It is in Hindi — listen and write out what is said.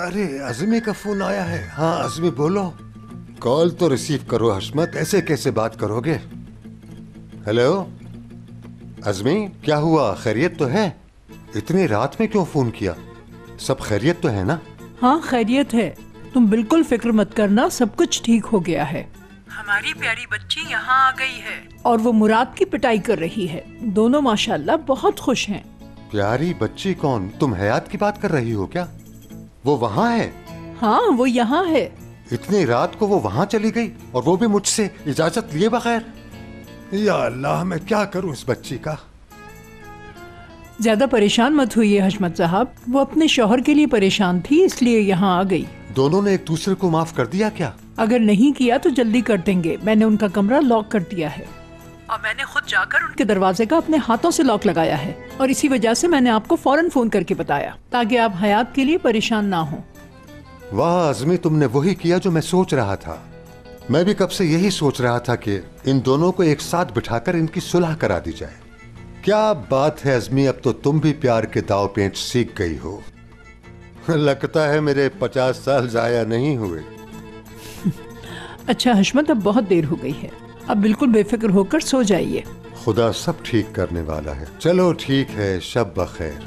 अरे अज़मी का फोन आया है। हाँ अज़मी बोलो। कॉल तो रिसीव करो हशमत, ऐसे कैसे बात करोगे? हेलो अज़मी, क्या हुआ? खैरियत तो है? इतनी रात में क्यों फोन किया? सब खैरियत तो है ना? हाँ खैरियत है, तुम बिल्कुल फिक्र मत करना, सब कुछ ठीक हो गया है। हमारी प्यारी बच्ची यहाँ आ गई है और वो मुराद की पिटाई कर रही है। दोनों माशाल्लाह बहुत खुश हैं। प्यारी बच्ची कौन? तुम हयात की बात कर रही हो क्या? वो वहाँ है? हाँ वो यहाँ है। इतनी रात को वो वहाँ चली गई और वो भी मुझसे इजाजत लिए बगैर। या अल्लाह, मैं क्या करूँ इस बच्ची का। ज्यादा परेशान मत हुइए हशमत साहब, वो अपने शौहर के लिए परेशान थी इसलिए यहाँ आ गई। दोनों ने एक दूसरे को माफ कर दिया क्या? अगर नहीं किया तो जल्दी कर देंगे। मैंने उनका कमरा लॉक कर दिया है और मैंने खुद जाकर उनके दरवाजे का अपने हाथों से लॉक लगाया है और इसी वजह से मैंने आपको फौरन फोन करके बताया ताकि आप हयात के लिए परेशान ना हो। वाह अज़मी, तुमने वही किया जो मैं सोच रहा था। मैं भी कब से यही सोच रहा था कि इन दोनों को एक साथ बिठाकर इनकी सुलह करा दी जाए। क्या बात है अज़मी, अब तो तुम भी प्यार के दाव पेच सीख गई हो। लगता है मेरे 50 साल जाया नहीं हुए। अच्छा हशमत, अब बहुत देर हो गई है, अब बिल्कुल बेफिक्र होकर सो जाइए। खुदा सब ठीक करने वाला है। चलो ठीक है, शब बखैर।